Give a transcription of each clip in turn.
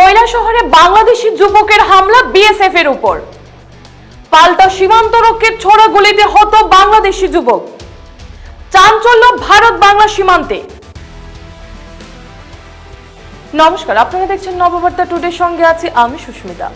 কৈলাসহরে বাংলাদেশি যুবকের হামলা বিএসএফ এর উপর। পাল্টা সীমান্ত রক্ষীর ছোড়া গুলিতে হত বাংলাদেশি যুবক। চাঞ্চল্য ভারত বাংলা সীমান্তে। নমস্কার, আপনারা দেখছেন নববার্তা টুডে, সঙ্গে আছি আমি সুস্মিতা।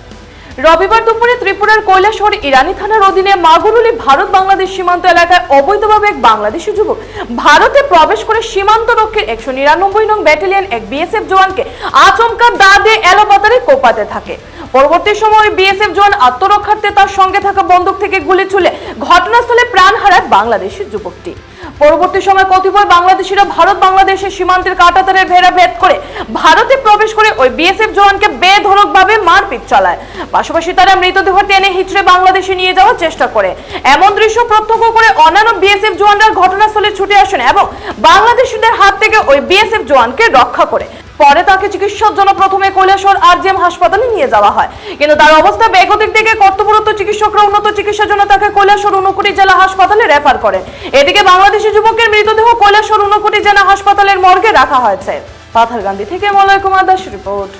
রবিবার দুপুরে ত্রিপুরার কৈলাসহর ইরানি থানার অধীনে মাগুরুলি ভারত বাংলাদেশ সীমান্ত এলাকায় অবৈধভাবে এক বাংলাদেশি যুবক ভারতে প্রবেশ করে সীমান্ত রক্ষীর 199 নং ব্যাটালিয়ন এক বিএসএফ জওয়ানকে আচমকা দা দিয়ে এলোপাতাড়ি কোপাতে থাকে। পরবর্তী সময় বিএসএফ জওয়ান আত্মরক্ষার্থে তার সঙ্গে থাকা বন্দুক থেকে গুলি ছুড়ে ঘটনাস্থলে প্রাণ হারায় বাংলাদেশি যুবকটি। পরবর্তী সময় কতিপয় বাংলাদেশিরা ভারত বাংলাদেশের সীমান্তের কাঁটাতারের ভেড়া ভেদ করে ভারতে প্রবেশ করে ওই বিএসএফ জওয়ানকে বেধড়কভাবে মারপিট চালায়। পাশাপাশি তারা মৃতদেহ টেনে হিচড়ে বাংলাদেশে নিয়ে যাওয়ার চেষ্টা করে। এমন দৃশ্য প্রত্যক্ষ করে অন্যান্য বিএসএফ জওয়ানরা ঘটনাস্থলে ছুটে আসেন এবং বাংলাদেশিদের হাত থেকে ওই বিএসএফ জওয়ানকে রক্ষা করে। পরে তাকে চিকিৎসার জন্য প্রথমে কৈলাসহর আরজিএম হাসপাতালে নিয়ে যাওয়া হয়, কিন্তু তার অবস্থা বেগতিক দেখে কর্তব্যরত চিকিৎসকরা উন্নত চিকিৎসার জন্য তাকে কৈলাসহর ঊনকোটি জেলা হাসপাতালে রেফার করেন। এদিকে বাংলাদেশি যুবকের মৃতদেহ কৈলাসহর ঊনকোটি জেলা হাসপাতালের মর্গে রাখা হয়েছে। পাথারকান্দি থেকে মলয় কুমার দাস রিপোর্ট।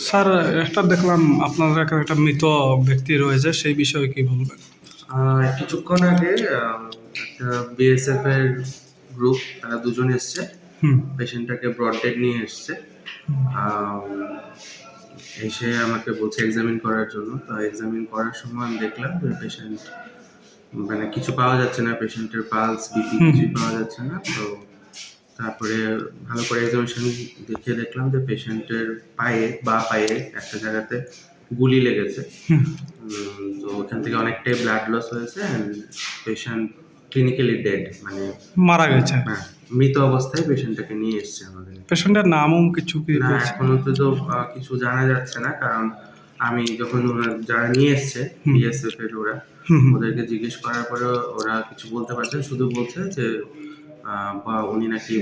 স্যার, একটা দেখলাম আপনার একটা মৃত ব্যক্তি রয়েছে, সেই বিষয়ে কি বলবেন? কিছুক্ষণ আগে একটা বিএসএফ এর গ্রুপ, তারা দুজন এসছে, পেশেন্টটাকে ব্রড ডেড নিয়ে এসছে। এসে আমাকে বলছে এক্সামিন করার জন্য। তো এক্সামিন করার সময় আমি দেখলাম যে পেশেন্ট মানে কিছু পাওয়া যাচ্ছে না, পেশেন্টের পালস বিপি কিছুই পাওয়া যাচ্ছে না। তো তারপরে ভালো করে এক্সামিনেশন দেখে দেখলাম যে পেশেন্টের বাঁ পায়ে একটা জায়গাতে গুলি লেগেছে। তো ওখান থেকে অনেকটাই ব্লাড লস হয়েছে। পেশেন্ট ক্লিনিক্যালি ডেড, মানে মারা গেছে। হ্যাঁ, মৃত অবস্থায় পেশেন্টটাকে নিয়ে এসছে আমাদের। পেশেন্টের নামও কিছু কি? না, এখনো তো কিছু জানা যাচ্ছে না, কারণ আমি যখন যারা নিয়ে এসছে বিএসএফ এর ওদেরকে জিজ্ঞেস করার পরে ওরা কিছু বলতে পারছে, শুধু বলছে যে উনি নাকি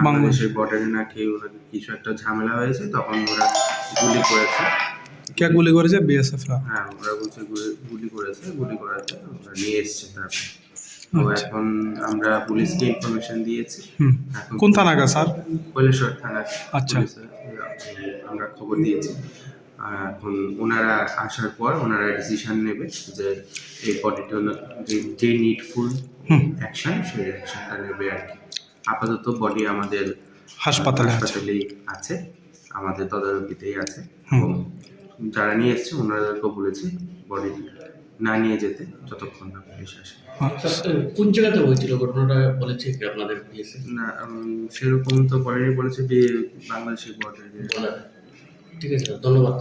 বাংলাদেশের বর্ডারে নাকি কিছু একটা ঝামেলা হয়েছে, তখন ওরা গুলি করেছে। কে গুলি করেছে? বিএসএফরা? হ্যাঁ, ওরা বলছে গুলি করেছে, গুলি করাতে ওরা নিয়ে এসছে। তারপর তো এখন আমরা পুলিশকে ইনফরমেশন দিয়েছি। কোন থানাকা স্যার? কৈলাসহর থানা। আচ্ছা, আমরা খবর দিয়েছি। এখন ওনারা আসার পর ওনারা ডিসিশন নেবে যে এই বডিটা যে নিডফুল অ্যাকশন, সেই অ্যাকশনটা নেবে আর কি। আপাতত বডি আমাদের হাসপাতালেই আছে, আমাদের তদারকিতেই আছে। এবং যারা নিয়ে এসছে ওনাদেরকে বলেছি বডি না নিয়ে যেতে যতক্ষণ না পুলিশ আসে। কোন জায়গাতে হয়েছিল ঘটনাটা বলেছে কি আপনাদের? না, সেরকম তো বলেনি, বলেছে বাংলাদেশের বর্ডারে। ঠিক আছে, ধন্যবাদ।